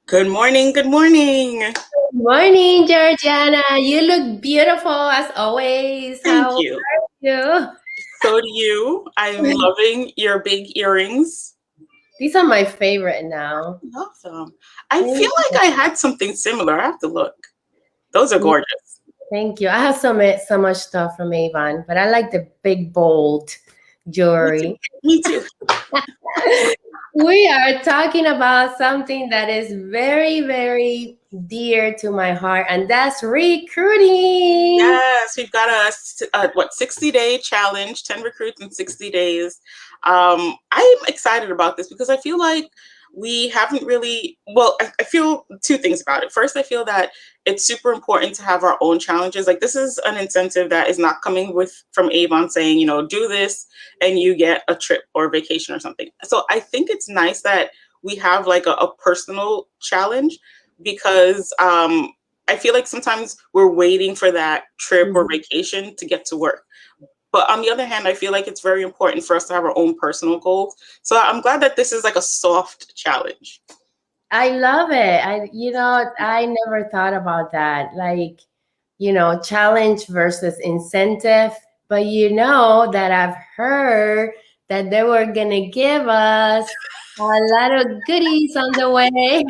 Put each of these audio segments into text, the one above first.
Good morning. Good morning. Morning, Georgiana. You look beautiful as always. Thank How you. are you? So do you. I'm loving your big earrings. These are my favorite now. Love them. I feel Thank like I had something similar. I have to look. Those are you. gorgeous. Thank you. I have so much stuff from Avon, but I like the big bold Me too. jewelry. Me too. We are talking about something that is very, very dear to my heart, and that's recruiting. Yes, we've got a 60-day challenge, 10 recruits in 60 days. I'm excited about this because I feel like we haven't really, well, I feel two things about it. First, I feel that it's super important to have our own challenges. Like this is an incentive that is not coming from Avon saying, do this and you get a trip or vacation or something. So I think it's nice that we have like a personal challenge because I feel like sometimes we're waiting for that trip or vacation to get to work. But on the other hand, I feel like it's very important for us to have our own personal goals. So I'm glad that this is like a soft challenge. I love it. I never thought about that. Like, challenge versus incentive. But you know that I've heard that they were gonna give us a lot of goodies on the way.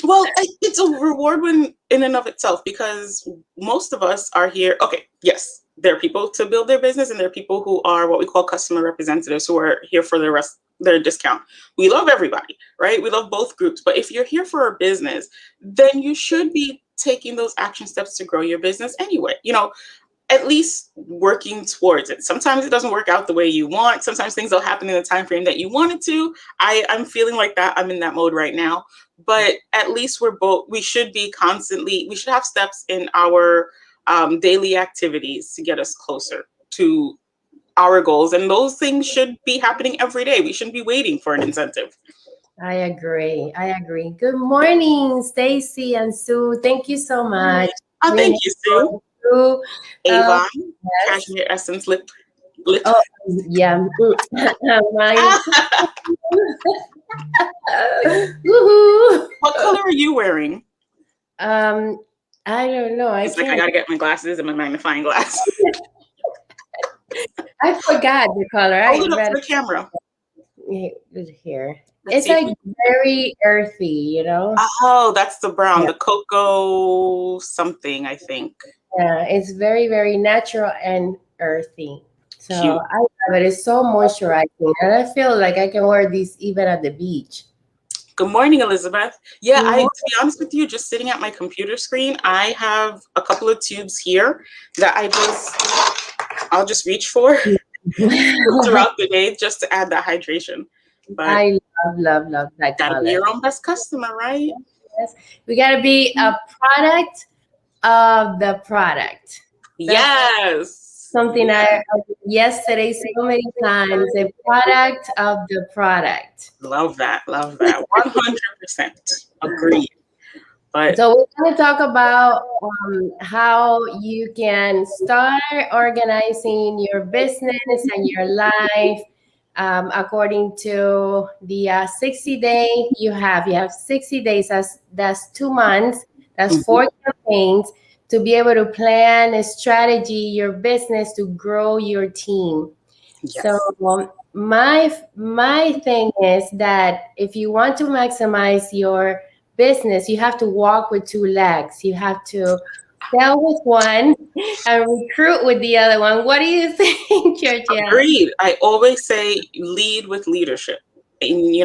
Well, it's a reward in and of itself because most of us are here. Okay, yes, there are people to build their business, and there are people who are what we call customer representatives who are here for their discount. We love everybody, right? We love both groups. But if you're here for a business, then you should be taking those action steps to grow your business anyway. At least working towards it. Sometimes it doesn't work out the way you want. Sometimes things will happen in the time frame that you want it to. I'm feeling like that. I'm in that mode right now. But at least we should be constantly, we should have steps in our daily activities to get us closer to our goals. And those things should be happening every day. We shouldn't be waiting for an incentive. I agree. I agree. Good morning, Stacy and Sue. Thank you so much. Oh, Being thank you, Sue. here, Sue. Um, Avon, yes. Cashmere Essence Lip. Oh, yeah. Mine. Woohoo! What color are you wearing? Um, I don't know. I It's like I can't. gotta get my glasses and my magnifying glass. I forgot the color. Hold I it up to read the camera. it here. Let's It's see if like we. very earthy. Oh, that's the brown, Yeah, the cocoa something, I think. yeah. It's very, very natural and earthy. So Cute. I love it. It's so moisturizing, and I feel like I can wear these even at the beach. Good morning, Elizabeth. Yeah, Mhm. to be honest with you, just sitting at my computer screen, I have a couple of tubes here that I'll just reach for throughout the day just to add that hydration. But I love that gotta be color. your own best customer, right? Yes. We got to be a product of the product. That's Yes. something I Yes. heard yesterday so many times. A product of the product. Love that. Love that. 100% agreed. But So we're going to talk about how you can start organizing your business and your life according to the 60-day you have 60 days. That's 2 months. That's mhm, 4 campaigns to be able to plan a strategy your business to grow your team. So yes. my thing is that if you want to maximize your business, you have to walk with two legs. You have to sell with one and recruit with the other one. What do you think, Georgiana? Agreed. I always say lead with leadership. And,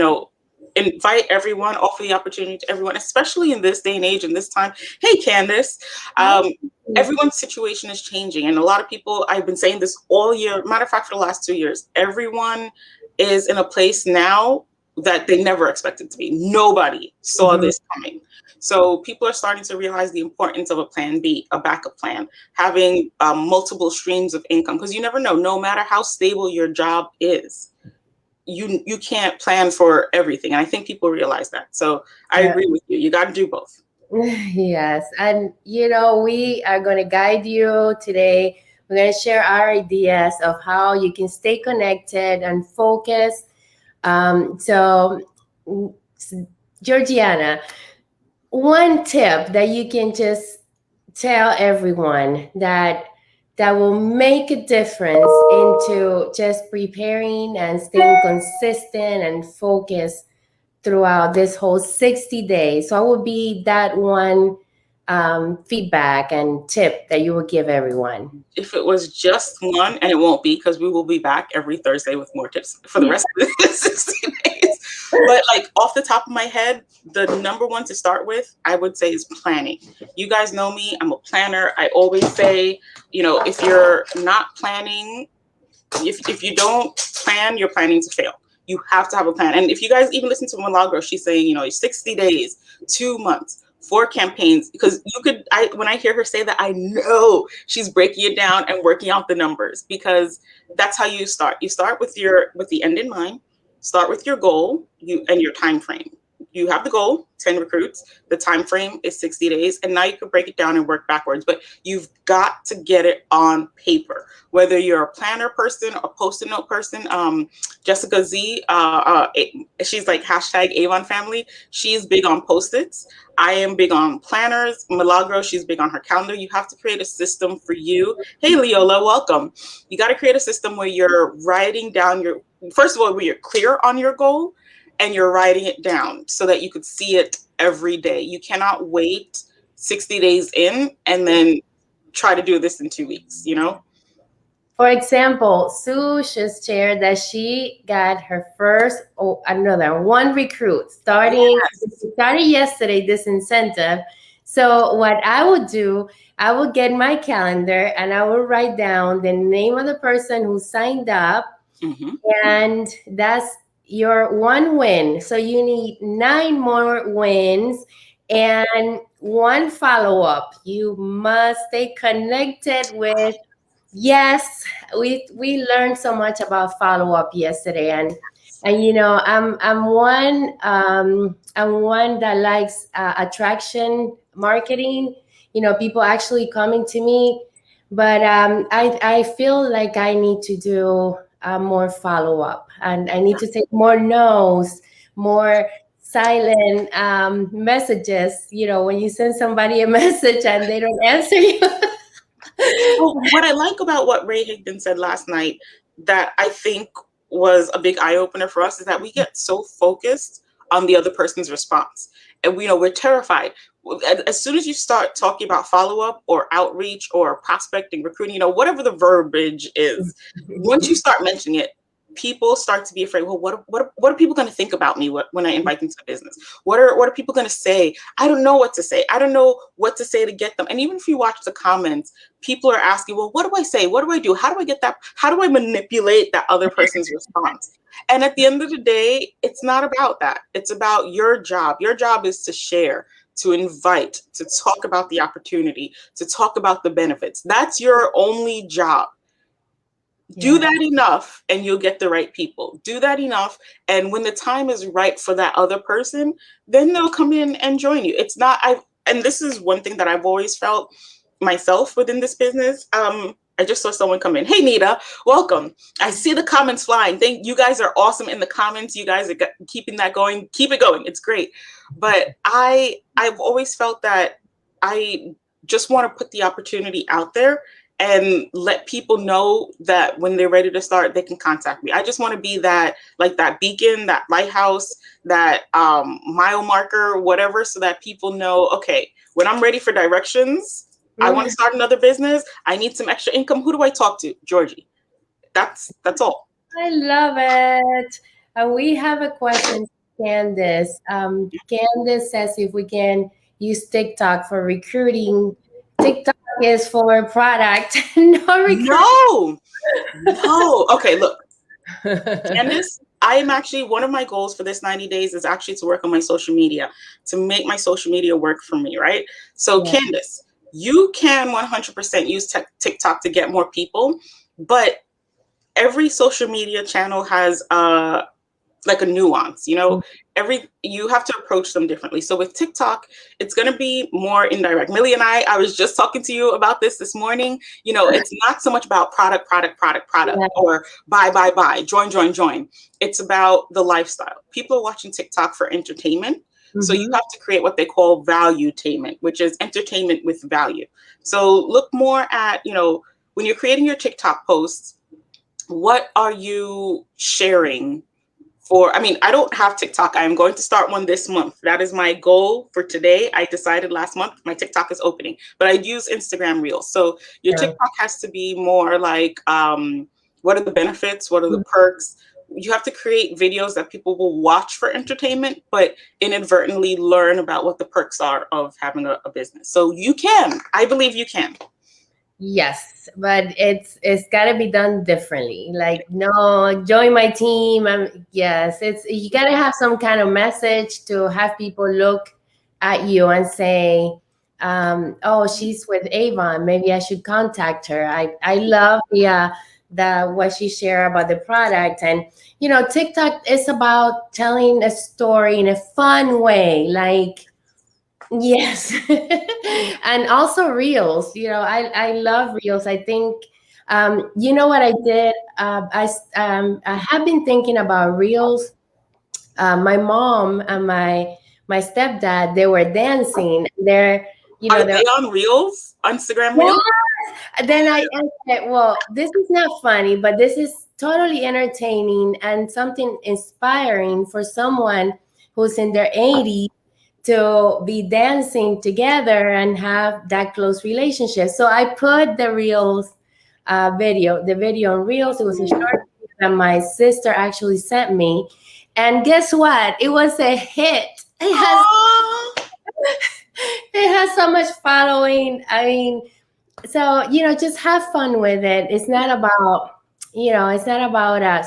invite everyone, offer the opportunity to everyone, especially in this day and age and this time. Hey, Candace. Hi. Um, Everyone's situation is changing. And a lot of people, I've been saying this all year, matter of fact, for the last 2 years, everyone is in a place now that they never expected to be. Nobody saw Mhm. this coming. So people are starting to realize the importance of a plan B, a backup plan, having multiple streams of income, because you never know. No matter how stable your job is, you can't plan for everything, and I think people realize that. So I Yeah. agree with you. You got to do both. Yes. And we are going to guide you today. We're going to share our ideas of how you can stay connected and focused. So Georgiana, one tip that you can just tell everyone that will make a difference into just preparing and staying consistent and focused throughout this whole 60 days. So, what would be that one feedback and tip that you would give everyone? If it was just one, and it won't be because we will be back every Thursday with more tips for the rest of the 60 days. But like off the top of my head, the number one to start with, I would say, is planning. You guys know me, I'm a planner. I always say, if you're not planning, if you don't plan, you're planning to fail. You have to have a plan. And if you guys even listen to Milagros, she's saying, 60 days, 2 months, 4 campaigns, because when I hear her say that, I know she's breaking it down and working out the numbers, because that's how you start. You start with the end in mind, start with your goal, and your time frame. You have the goal, 10 recruits. The time frame is 60 days. And now you can break it down and work backwards. But you've got to get it on paper. Whether you're a planner person, a post-it note person, Jessica Z, she's like hashtag Avon family. She's big on post-its. I am big on planners. Milagros, she's big on her calendar. You have to create a system for you. Hey, Leola, welcome. You got to create a system where you're writing down first of all, where you're clear on your goal, and you're writing it down so that you could see it every day. You cannot wait 60 days in and then try to do this in 2 weeks, For example, Sue just shared that she got her first, another one recruit Yes. started yesterday, this incentive. So what I would do, I would get my calendar and I would write down the name of the person who signed up, and that's your one win. So you need 9 more wins and one follow up. You must stay connected with. Yes, we learned so much about follow up yesterday, and I'm one that likes attraction marketing. People actually coming to me, but I feel like I need to do more follow up, and I need to take more no's, more silent messages. When you send somebody a message and they don't answer you. Well, what I like about what Ray Higdon said last night that I think was a big eye opener for us is that we get so focused on the other person's response. And we're terrified. As soon as you start talking about follow-up or outreach or prospecting, recruiting, whatever the verbiage is, once you start mentioning it, people start to be afraid. Well, what are people going to think about me when I invite them to the business? What are people going to say? I don't know what to say. I don't know what to say to get them. And even if you watch the comments, people are asking, well, what do I say? What do I do? How do I get that? How do I manipulate that other person's response? And at the end of the day, it's not about that. It's about your job. Your job is to share, to invite, to talk about the opportunity, to talk about the benefits. That's your only job. Do that enough and you'll get the right people. Do that enough. And when the time is right for that other person, then they'll come in and join you. It's not, and this is one thing that I've always felt myself within this business. I just saw someone come in. Hey, Nita, welcome. I see the comments flying. Thank you guys are awesome in the comments. You guys are keeping that going. Keep it going. It's great. But I've always felt that I just want to put the opportunity out there and let people know that when they're ready to start, they can contact me. I just want to be that beacon, that lighthouse, that mile marker, whatever, so that people know, okay, when I'm ready for directions, I want to start another business, I need some extra income. Who do I talk to? Georgie. That's all. I love it. We have a question, Candace. Candace says if we can use TikTok for recruiting. TikTok is for product, no recruiting. No. Okay, look. Candace, I am actually, one of my goals for this 90 days is actually to work on my social media, to make my social media work for me, right? So Candace, you can 100% use TikTok to get more people, but every social media channel has like a nuance, you have to approach them differently. So with TikTok, it's going to be more indirect. Millie and I was just talking to you about this morning. It's not so much about product, or buy, join. It's about the lifestyle. People are watching TikTok for entertainment. So you Mm-hmm. have to create what they call valuetainment, which is entertainment with value. So look more at, when you're creating your TikTok posts, what are you sharing I mean, I don't have TikTok. I am going to start one this month. That is my goal for today. I decided last month my TikTok is opening, but I use Instagram Reels. So your Yeah. TikTok has to be more like, what are the benefits? What are the perks? You have to create videos that people will watch for entertainment, but inadvertently learn about what the perks are of having a business. So you can, I believe you can. Yes, but it's got to be done differently. Like, no, join my team. Yes, it's you got to have some kind of message to have people look at you and say, "Oh, she's with Avon. Maybe I should contact her." I love the what she shared about the product, and TikTok is about telling a story in a fun way, like. Yes. And also reels. I love reels. I think you know what I did? I have been thinking about reels. My mom and my stepdad, they were dancing. Are They're they on Reels? Instagram yeah. Reels? Then I said, well, this is not funny, but this is totally entertaining and something inspiring for someone who's in their 80s to be dancing together and have that close relationship. So I put the Reels the video on Reels. It was a short video that my sister actually sent me. And guess what? It was a hit. Aww. It has so much following. I mean, so just have fun with it. It's not about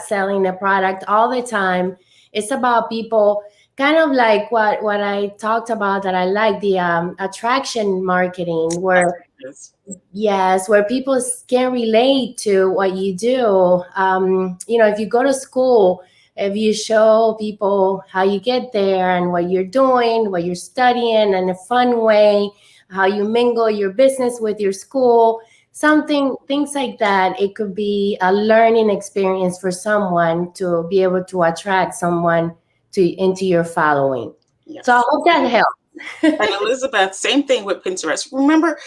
selling a product all the time. It's about people, kind of like what I talked about, that I like, the attraction marketing, That's where what it is. yes, where people can relate to what you do. If you go to school, if you show people how you get there and what you're doing, what you're studying in a fun way, how you mingle your business with your school, things like that, it could be a learning experience for someone to be able to attract someone into your following. So I Yes. hope that And helps. Elizabeth, same thing with Pinterest. Remember,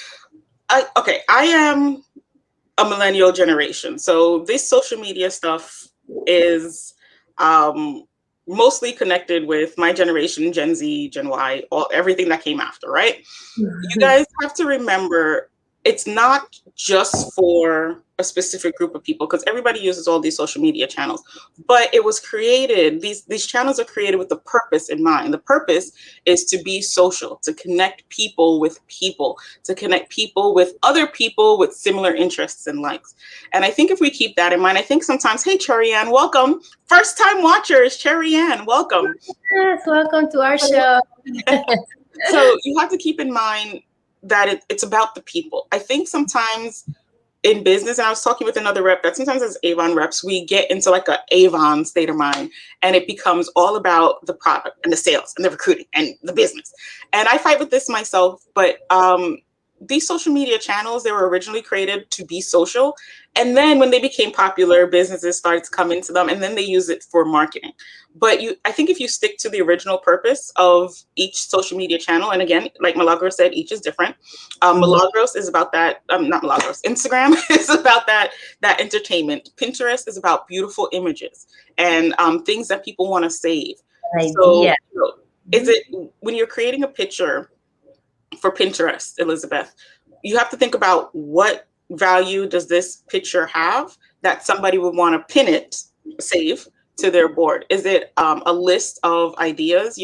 I am a millennial generation. So this social media stuff is um, mostly connected with my generation, Gen Z, Gen Y, everything that came after, right? You guys have to remember it's not just for a specific group of people because everybody uses all these social media channels, but it was created, these channels are created with the purpose in mind. The purpose is to be social, to connect people with people, to connect people with other people with similar interests and likes. And I think if we keep that in mind, I think sometimes, hey, Cherry Ann, welcome. First time watchers, Cherry Ann, welcome. Yes, welcome to our show. So you have to keep in mind that it's about the people. I think sometimes in business, and I was talking with another rep, that sometimes as Avon reps, we get into like a Avon state of mind, and it becomes all about the product and the sales and the recruiting and the business. And I fight with this myself, but these social media channels, they were originally created to be social. And then when they became popular, businesses started to come into them, and then they use it for marketing. But I think if you stick to the original purpose of each social media channel, and again, like Milagros said, each is different. Milagros is about that. Not Milagros. Instagram is about that entertainment. Pinterest is about beautiful images and things that people want to save. Idea. So, is it when you're creating a picture for Pinterest, Elizabeth, you have to think about what value does this picture have that somebody would want to pin it, save to their board? Is it a list of ideas,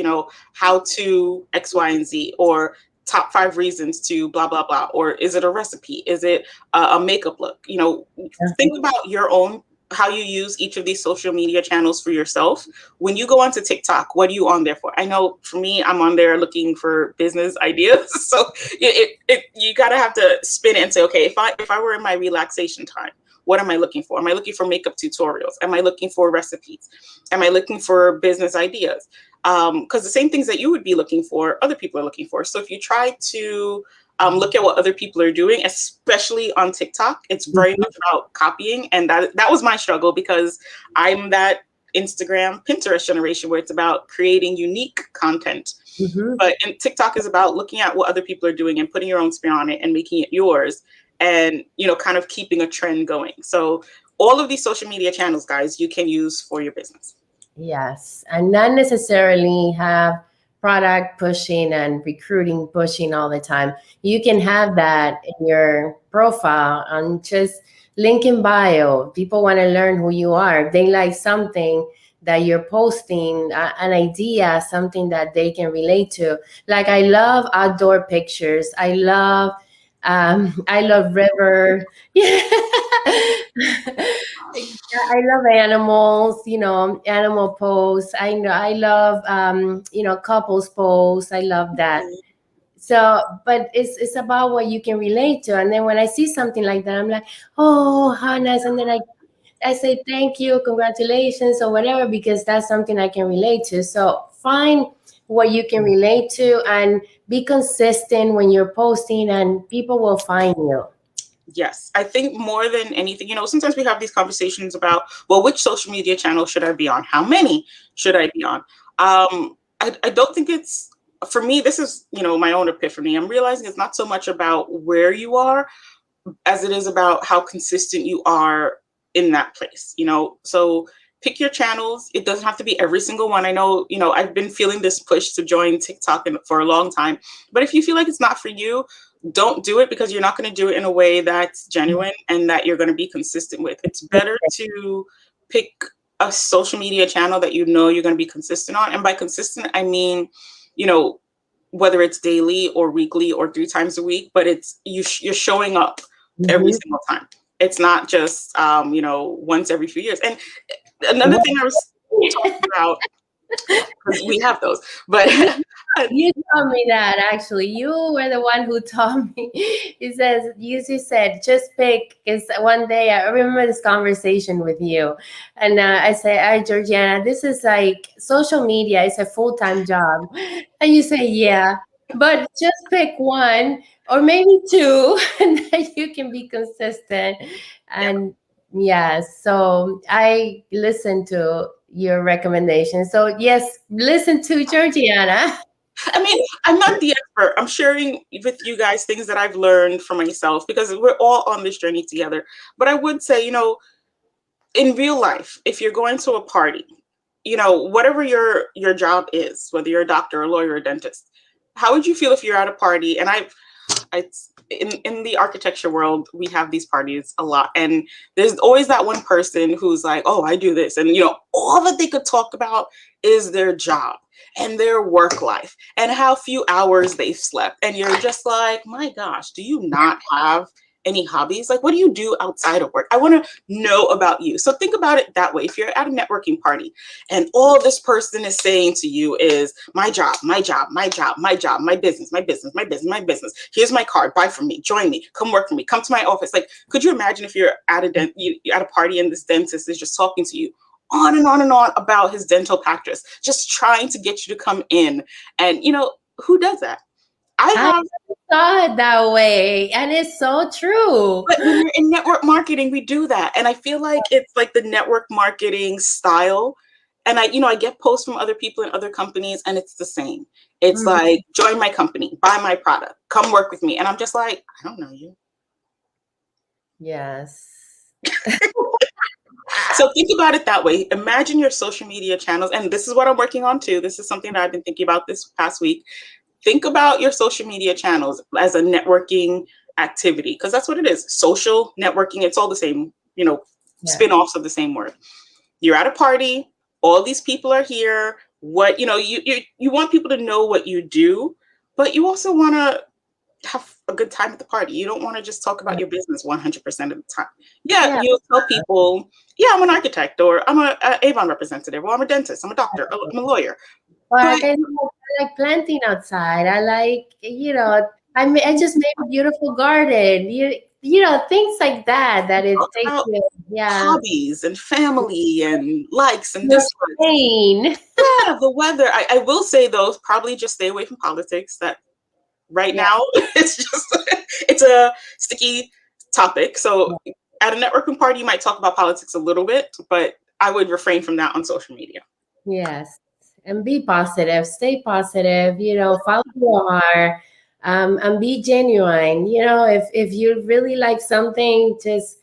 how to X, Y, and Z, or top 5 reasons to blah, blah, blah? Or is it a recipe? Is it a makeup look? Think about your own, how you use each of these social media channels for yourself. When you go onto TikTok, what are you on there for? I know for me, I'm on there looking for business ideas. So you gotta have to spin it and say, okay, if I were in my relaxation time, what am I looking for? Am I looking for makeup tutorials? Am I looking for recipes? Am I looking for business ideas? Because the same things that you would be looking for, other people are looking for. So if you try to look at what other people are doing, especially on TikTok, it's very much about copying. And that was my struggle, because I'm that Instagram, Pinterest generation where it's about creating unique content. Mhm. But and TikTok is about looking at what other people are doing and putting your own spin on it and making it yours, and kind of keeping a trend going. So all of these social media channels, guys, you can use for your business. Yes, and not necessarily have product pushing and recruiting pushing all the time. You can have that in your profile and just link in bio. People want to learn who you are. If they like something that you're posting, an idea, something that they can relate to. Like I love outdoor pictures. I love river. I love animals, animal posts. I know I love couples posts. I love that. So, but it's about what you can relate to. And then when I see something like that, I'm like, oh, how nice. And then I say thank you, congratulations, or whatever, because that's something I can relate to. So find what you can relate to and be consistent when you're posting, and people will find you. Yes, I think more than anything, sometimes we have these conversations about, well, which social media channel should I be on? How many should I be on? I don't think it's, for me, this is, my own epiphany. I'm realizing it's not so much about where you are as it is about how consistent you are in that place, So pick your channels. It doesn't have to be every single one. I know, I've been feeling this push to join TikTok for a long time, but if you feel like it's not for you, don't do it, because you're not going to do it in a way that's genuine and that you're going to be consistent with. It's better to pick a social media channel that you're going to be consistent on. And by consistent, I mean, whether it's daily or weekly or 3 times a week, but it's you're showing up every Mhm. single time. It's not just once every few years. And another thing I was talking about, because we have those, but You you told me that actually. You were the one who told me. It says you said just pick. Because one day I remember this conversation with you, and I say, "Hey, Georgiana, this is like social media. It's a full-time job," and you say, "Yeah, but just pick one or maybe two, and then you can be consistent." yeah. And yes, so I listened to your recommendation. So yes, listen to Georgiana. I mean, I'm not the expert. I'm sharing with you guys things that I've learned for myself, because we're all on this journey together. But I would say, in real life, if you're going to a party, whatever your job is, whether you're a doctor, a lawyer, or a dentist, how would you feel if you're at a party? And in the architecture world, we have these parties a lot, and there's always that one person who's like, "Oh, I do this," and all that they could talk about is their job and their work life and how few hours they've slept, and you're just like, "My gosh, do you not have any hobbies? Like, what do you do outside of work? I want to know about you." So think about it that way. If you're at a networking party and all this person is saying to you is my job, my job, my job, my job, my business, my business, my business, my business. Here's my card. Buy from me. Join me. Come work for me. Come to my office. Like, could you imagine if you're at you're at a party and this dentist is just talking to you on and on and on about his dental practice, just trying to get you to come in? And who does that? I I have. saw it that way, and it's so true. But when you're in network marketing, we do that. And I feel like it's like the network marketing style. And I get posts from other people in other companies, and it's the same. It's Mhm. like, join my company, buy my product, come work with me. And I'm just like, I don't know you. Yes. So think about it that way. Imagine your social media channels. And this is what I'm working on too. This is something that I've been thinking about this past week. Think about your social media channels as a networking activity, because that's what it is. Social networking, it's all the same, Yeah. spin-offs of the same word. You're at a party, all these people are here. What, you want people to know what you do, but you also want to have a good time at the party. You don't want to just talk about your business 100% of the time. Yeah, Yeah. you'll tell people, yeah, I'm an architect, or I'm a Avon representative, or I'm a dentist, I'm a doctor, I'm a lawyer. Or But I like planting outside. I like, I just made a beautiful garden. Things like that, that it talk takes about you, yeah, hobbies and family and likes and your dislikes. pain. Yeah, the weather. I will say though, probably just stay away from politics. That right Yeah. now it's just it's a sticky topic. So at a networking party, you might talk about politics a little bit, but I would refrain from that on social media. Yes. and be positive, stay positive, follow your heart, and be genuine. If you really like something, just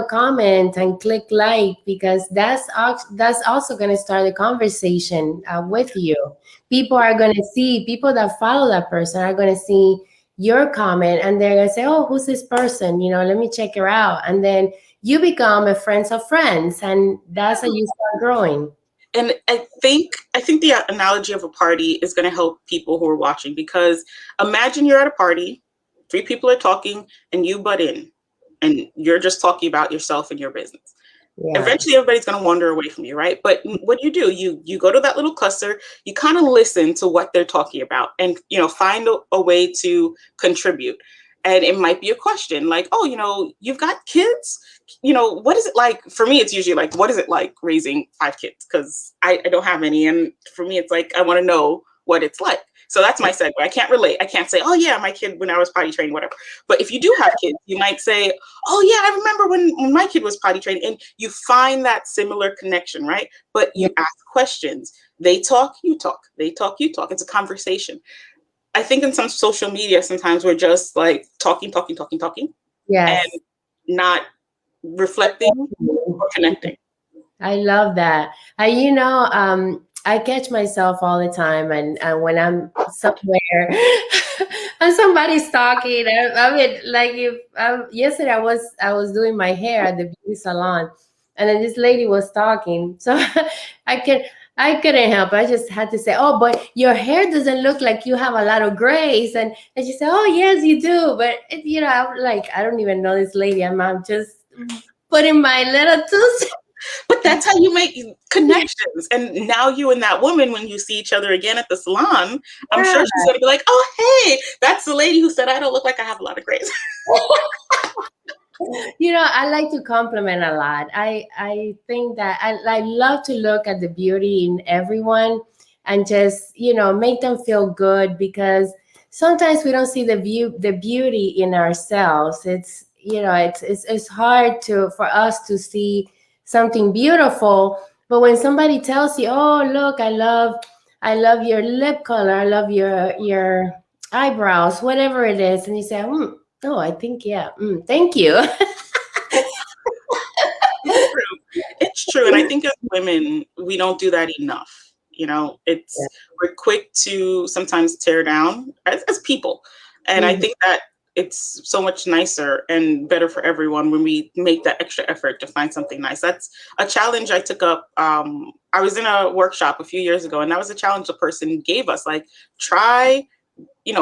comment and click like, because that's also going to start a conversation with you. People that follow that person are going to see your comment, and they're going to say, oh, who's this person, let me check her out. And then you become a friends of friends, and that's how you start growing. And I think the analogy of a party is going to help people who are watching, because imagine you're at a party, three people are talking, and you butt in, and you're just talking about yourself and your business. Yeah. Eventually everybody's going to wander away from you, right? But what do, you go to that little cluster, you kind of listen to what they're talking about, and find a way to contribute. And it might be a question like, oh, you've got kids, what is it like? For me, it's usually like, what is it like raising 5 kids? Because I don't have any, and for me it's like, I want to know what it's like. So that's my segue. I can't relate. I can't say, oh yeah, my kid when I was potty trained, whatever. But if you do have kids, you might say, oh yeah, I remember when my kid was potty trained, and you find that similar connection, right? But you ask questions. They talk, you talk. They talk, you talk. It's a conversation. I think in some social media, sometimes we're just like talking, Yes. and not reflecting or connecting. I love that. I catch myself all the time, and when I'm somewhere and somebody's talking. I mean, like if yesterday I was doing my hair at the beauty salon, and then this lady was talking, so I can I couldn't help. I just had to say, "Oh, but your hair doesn't look like you have a lot of grays." And she said, "Oh, yes, you do." But I'm like, I don't even know this lady. I'm just putting my little two. But that's how you make connections. And now you and that woman, when you see each other again at the salon, I'm sure she's going to be like, oh, hey, that's the lady who said I don't look like I have a lot of grays. I like to compliment a lot. I think that I love to look at the beauty in everyone, and just, make them feel good, because sometimes we don't see the beauty in ourselves. It's hard for us to see something beautiful. But when somebody tells you, "Oh, look, I love your lip color. I love your eyebrows, whatever it is," and you say, "Oh, I think, yeah, thank you." It's true. It's true. And I think as women, we don't do that enough. We're quick to sometimes tear down as people. And I Mhm. think that it's so much nicer and better for everyone when we make that extra effort to find something nice. That's a challenge I took up. I was in a workshop a few years ago, and that was a challenge the person gave us. Like, try,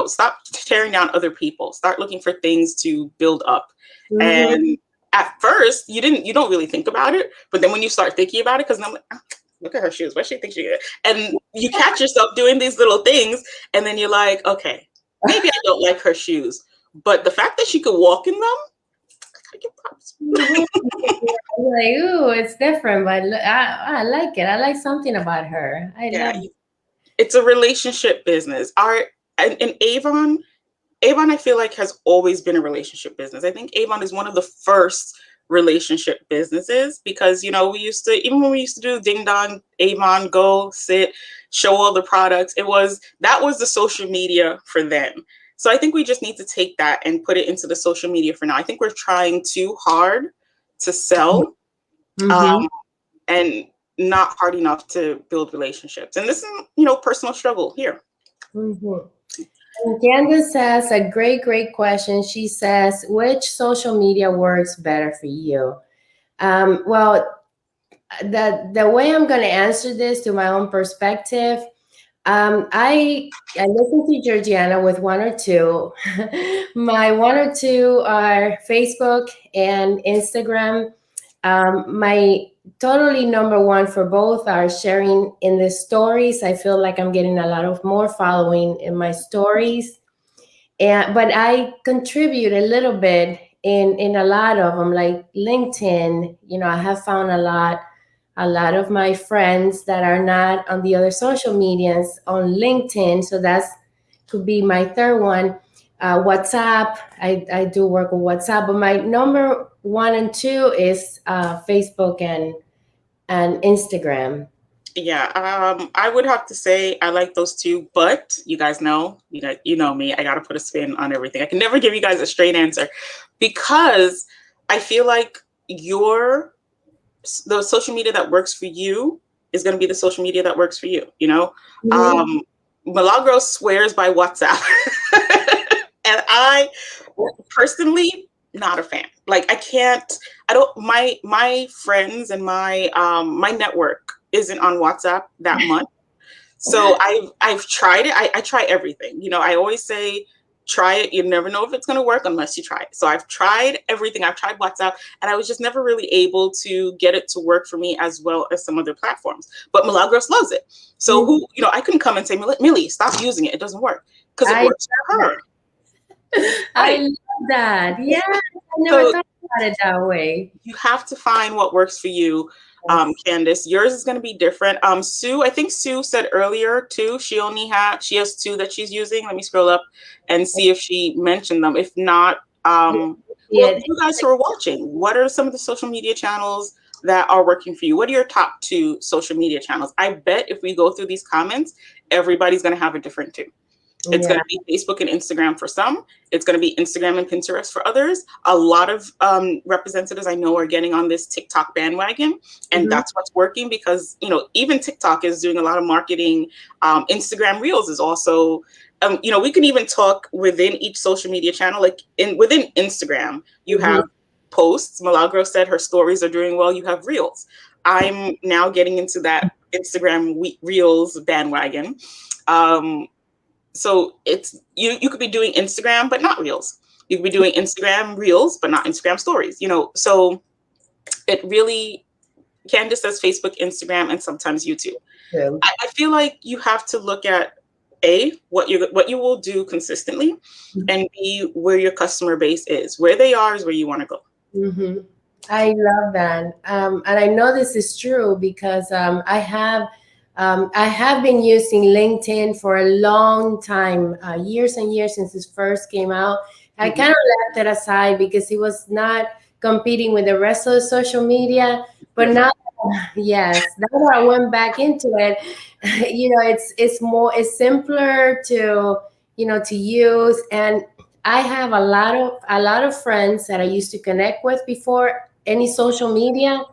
stop tearing down other people. Start looking for things to build up. Mhm. And at first, you don't really think about it, but then when you start thinking about it, because I'm like, oh, look at her shoes. What she thinks she is? And you catch yourself doing these little things, and then you're like, okay, maybe I don't like her shoes, but the fact that she could walk in them, I give props. Mhm. I'm like, ooh, it's different, but I like it. I like something about her. I Yeah, love. it's a relationship business. In Avon, I feel like, has always been a relationship business. I think Avon is one of the first relationship businesses, because even when we used to do Ding Dong, Avon, go sit, show all the products, that was the social media for them. So I think we just need to take that and put it into the social media for now. I think we're trying too hard to sell, Mm-hmm. um, and not hard enough to build relationships. And this is, personal struggle here. Mm-hmm. And Candace says a great, great question. She says, which social media works better for you? Well, the way I'm going to answer this to my own perspective, I listen to Georgiana with one or two. My one or two are Facebook and Instagram. My totally number one for both are sharing in the stories. I feel like I'm getting a lot of more following in my stories, but I contribute a little bit in a lot of them, like LinkedIn. I have found a lot of my friends that are not on the other social medias on LinkedIn. So that's could be my third one. WhatsApp, I do work with WhatsApp, but my number one and two is Facebook and Instagram. Yeah, I would have to say I like those two, but you guys know, you know me, I got to put a spin on everything. I can never give you guys a straight answer because I feel like the social media that works for you is going to be the social media that works for you, you know? Mhm. Um, Milagros swears by WhatsApp. And I personally not a fan. Like I can't. I don't. My friends and my network isn't on WhatsApp that much. So I've tried it. I try everything. You know, I always say try it. You never know if it's going to work unless you try it. So I've tried everything. I've tried WhatsApp, and I was just never really able to get it to work for me as well as some other platforms. But Milagros loves it. So Mhm. who, I couldn't come and say, Millie, stop using it. It doesn't work because it I works for her. I Right. love that. Yeah, I never So thought about it that way. you have to find what works for you, Yes. Candace. Yours is going to be different. Sue, I think Sue said earlier too. She has two that she's using. Let me scroll up and see if she mentioned them. If not, well, Yeah. you guys who are watching, what are some of the social media channels that are working for you? What are your top two social media channels? I bet if we go through these comments, everybody's going to have a different two. It's going Yeah. to be Facebook and Instagram for some. It's going to be Instagram and Pinterest for others. A lot of representatives I know are getting on this TikTok bandwagon, and Mhm. that's what's working because even TikTok is doing a lot of marketing. Instagram Reels is also, we can even talk within each social media channel. Like within Instagram, you Mhm. have posts. Milagro said her stories are doing well. You have Reels. I'm now getting into that Instagram Reels bandwagon. Um, so it's you could be doing Instagram but not Reels. You could be doing Instagram Reels but not Instagram Stories. So it really, Candace says Facebook, Instagram, and sometimes YouTube. True. I feel like you have to look at what you will do consistently, and B, where your customer base is. Where they are is where you want to go. Hmm. I love that, and I know this is true because I have been using LinkedIn for a long time, years and years since it first came out. I Mhm. kind of left it aside because it was not competing with the rest of the social media. But Yes. now, yes, now that I went back into it, it's simpler to to use. And I have a lot of friends that I used to connect with before any social media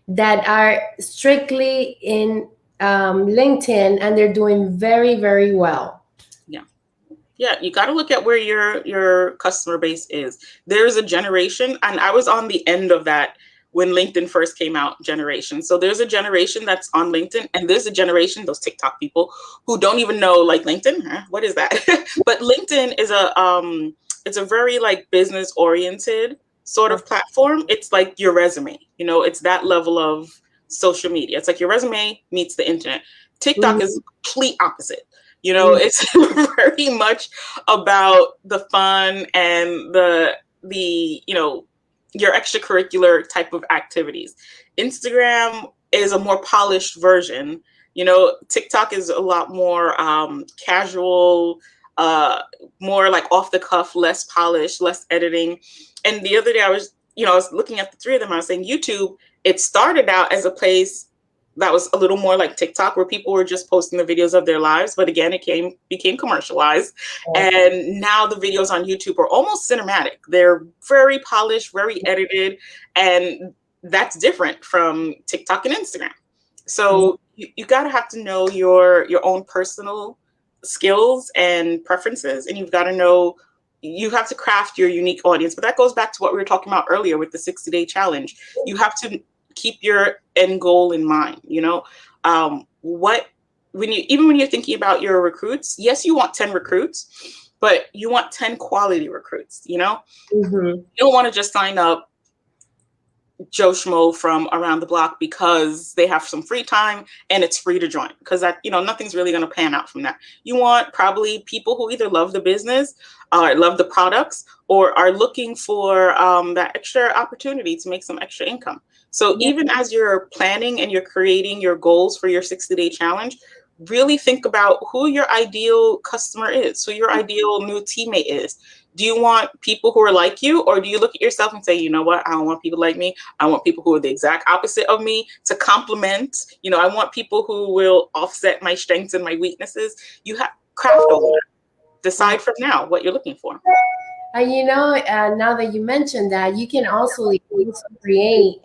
that are strictly in LinkedIn, and they're doing very, very well. Yeah. Yeah, you got to look at where your customer base is. There's a generation, and I was on the end of that when LinkedIn first came out generation. So there's a generation that's on LinkedIn, and there's a generation, those TikTok people, who don't even know like LinkedIn. Huh? What is that? But LinkedIn is it's a very like business oriented sort of platform. It's like your resume. It's that level of social media. It's like your resume meets the internet. TikTok is Mhm. the complete opposite. Mhm. It's very much about the fun and the your extracurricular type of activities. Instagram is a more polished version. TikTok is a lot more casual, more like off the cuff, less polished, less editing. And the other day I was looking at the three of them. I was saying YouTube, it started out as a place that was a little more like TikTok where people were just posting the videos of their lives. But again, became commercialized. And now the videos on YouTube are almost cinematic. They're very polished, very edited. And that's different from TikTok and Instagram. So you got to have to know your own personal skills and preferences. And you have to craft your unique audience. But that goes back to what we were talking about earlier with the 60-day challenge. You have to keep your end goal in mind. What when you're thinking about your recruits, yes, you want 10 recruits, but you want 10 quality recruits. Mhm. You don't want to just sign up Joe Schmo from around the block because they have some free time and it's free to join, because nothing's really going to pan out from that. You want probably people who either love the business or love the products or are looking for that extra opportunity to make some extra income. So Yeah. even as you're planning and you're creating your goals for your 60-day challenge, really think about who your ideal customer is, who your ideal new teammate is. Do you want people who are like you, or do you look at yourself and say, you know what, I don't want people like me. I want people who are the exact opposite of me to complement. I want people who will offset my strengths and my weaknesses. You have craft all that. Decide from now what you're looking for. And now that you mentioned that, you can also create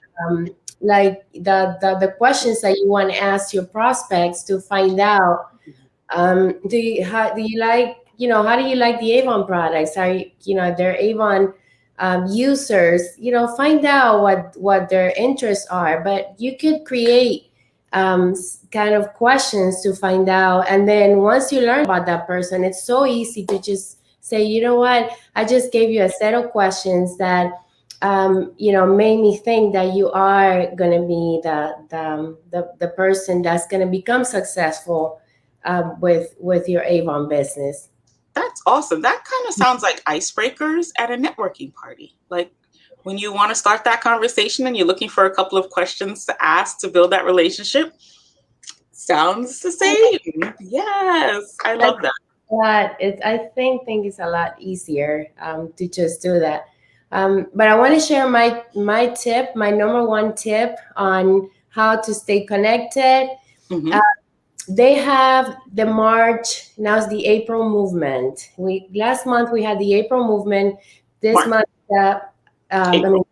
like the questions that you want to ask your prospects to find out. Do you like, how do you like the Avon products? Are they're Avon users? Find out what their interests are. But you could create kind of questions to find out, and then once you learn about that person, it's so easy to just say, you know what, I just gave you a set of questions that made me think that you are going to be the person that's going to become successful with your Avon business. That's awesome. That kind of sounds like icebreakers at a networking party. Like when you want to start that conversation and you're looking for a couple of questions to ask to build that relationship. Sounds the same. Yes, I love that. I think it's a lot easier to just do that. But I want to share my tip, my number one tip on how to stay connected. Mm-hmm. They have the March, now it's the April movement. Last month we had the April movement. This month, April.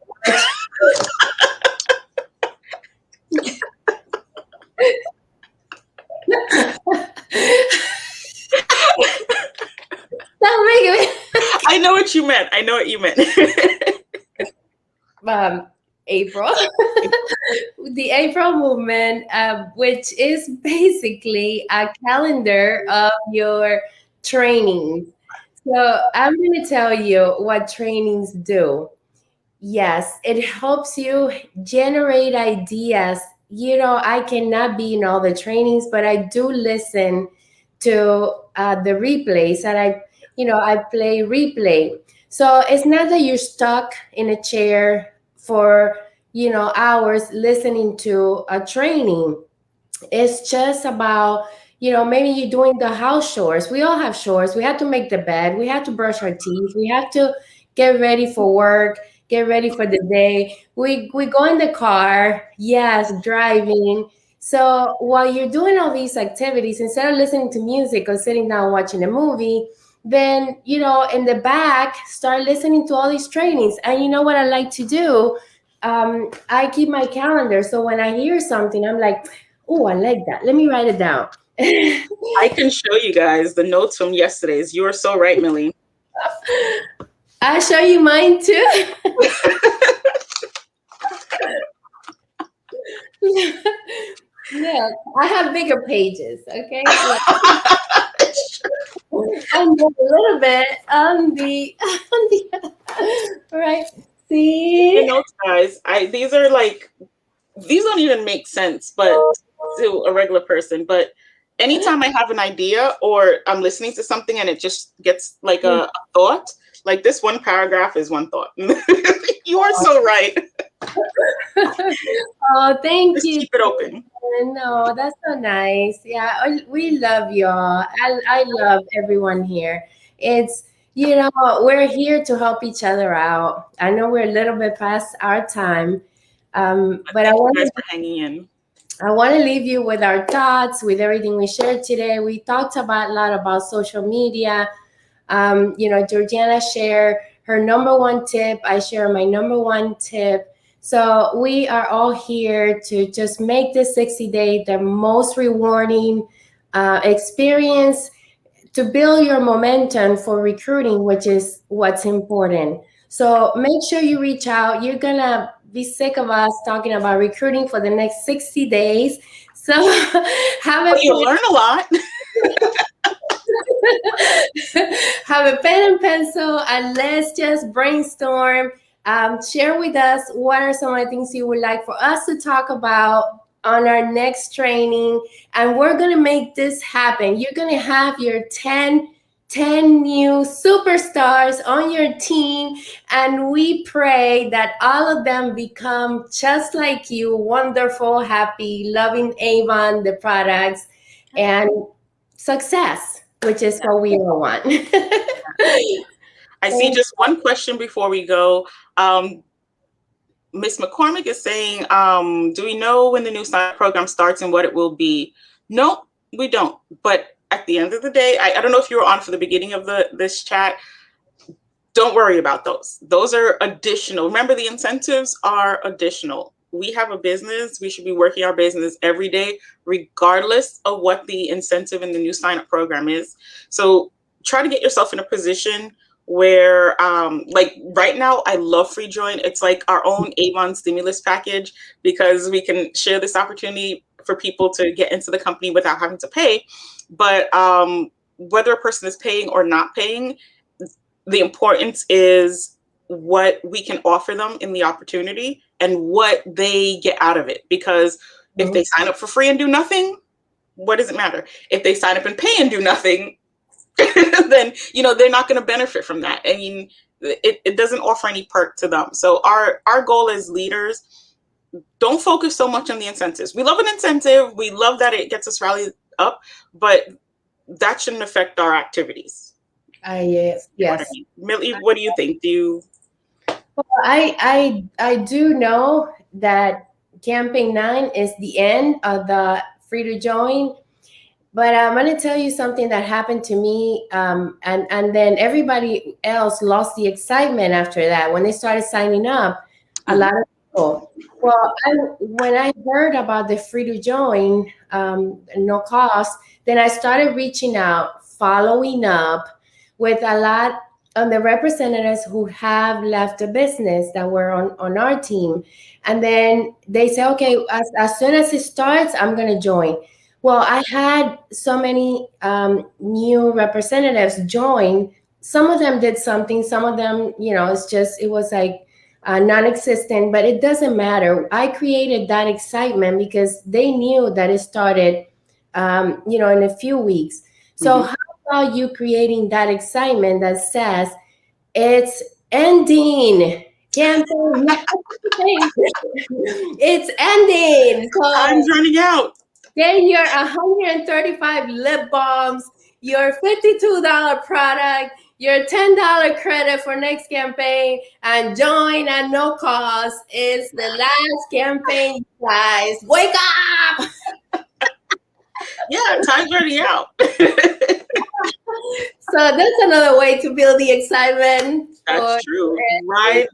Stop making me. I know what you meant. April. The April movement, which is basically a calendar of your trainings. So I'm going to tell you what trainings do. Yes, it helps you generate ideas. I cannot be in all the trainings, but I do listen to the replays, and I play replay. So it's not that you're stuck in a chair for hours listening to a training. It's just about maybe you're doing the house chores. We all have chores. We have to make the bed, we have to brush our teeth, we have to get ready for work, get ready for the day. We go in the car, yes, driving. So while you're doing all these activities, instead of listening to music or sitting down watching a movie, then in the back start listening to all these trainings. And you know what I like to do? I keep my calendar, so when I hear something, I'm like, oh, I like that, let me write it down. I can show you guys the notes from yesterday's. You are so right, Millie. I'll show you mine too. Yeah, I have bigger pages, okay? And a little bit on the right. See? The notes, guys. These don't even make sense, but to a regular person. But anytime I have an idea or I'm listening to something and it just gets like a thought, like this one paragraph is one thought. You are so right. Oh, thank Just you. keep it open. No, that's so nice. Yeah, we love y'all. I love everyone here. It's, we're here to help each other out. I know we're a little bit past our time, but Thank you guys for hanging in. I want to leave you with our thoughts, with everything we shared today. We talked a lot about social media. Georgiana shared her number one tip. I share my number one tip. So we are all here to just make this 60-day the most rewarding experience to build your momentum for recruiting, which is what's important. So make sure you reach out. You're going to be sick of us talking about recruiting for the next 60 days. So you'll learn a lot. Have a pen and pencil and let's just brainstorm. Share with us what are some of the things you would like for us to talk about on our next training. And we're going to make this happen. You're going to have your 10 new superstars on your team. And we pray that all of them become just like you, wonderful, happy, loving Avon, the products, and success, which is what we all want. I see just one question before we go. Miss McCormick is saying, do we know when the new sign program starts and what it will be? No, we don't. But at the end of the day, I don't know if you were on for the beginning of this chat. Don't worry about those. Those are additional. Remember, the incentives are additional. We have a business. We should be working our business every day, regardless of what the incentive in the new sign-up program is. So try to get yourself in a position where, like right now, I love Free Join. It's like our own Avon stimulus package because we can share this opportunity for people to get into the company without having to pay. But whether a person is paying or not paying, the importance is what we can offer them in the opportunity and what they get out of it. Because if they sign up for free and do nothing, what does it matter? If they sign up and pay and do nothing, then they're not going to benefit from that. I mean, it doesn't offer any perk to them. So our goal as leaders, don't focus so much on the incentives. We love an incentive. We love that it gets us rallied up, but that shouldn't affect our activities. Yes. What I mean. Millie, what do you think? Well, I do know that campaign 9 is the end of the free to join, but I'm going to tell you something that happened to me, and then everybody else lost the excitement after that when they started signing up. A lot of people. Well, when I heard about the free to join, no cost, then I started reaching out, following up with a lot of the representatives who have left the business that were on our team. And then they say, okay, as soon as it starts, I'm going to join. Well, I had so many new representatives join. Some of them did something. Some of them, it was like non-existent, but it doesn't matter. I created that excitement because they knew that it started, in a few weeks. So how about you creating that excitement that says it's ending? Campaign. It's ending. So Time's running out. get your 135 lip balms, your $52 product, your $10 credit for next campaign, and join at no cost. It's the last campaign, guys. Wake up! Yeah, time's running out. So that's another way to build the excitement. That's true. Ride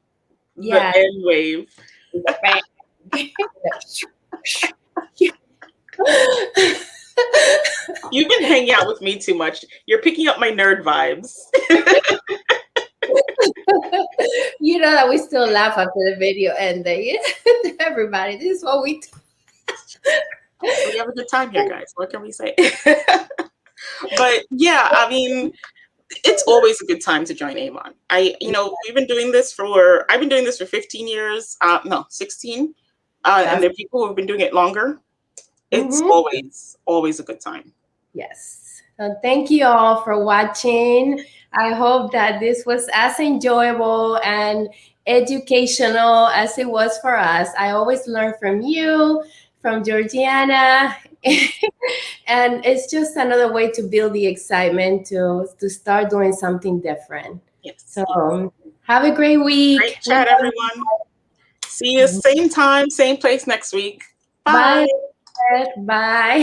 the end wave. You've been hanging out with me too much. You're picking up my nerd vibes. You know that we still laugh after the video ended. Everybody, this is what we do. We have a good time here, guys. What can we say? But yeah, I mean, it's always a good time to join Avon. I've been doing this for 15 years. No, 16. And there are people who have been doing it longer. It's always a good time. Yes. So thank you all for watching. I hope that this was as enjoyable and educational as it was for us. I always learn from you, from Georgiana. And it's just another way to build the excitement to start doing something different. Yes. So have a great week. Great chat, everyone. See you same time, same place next week. Bye. Bye. Bye.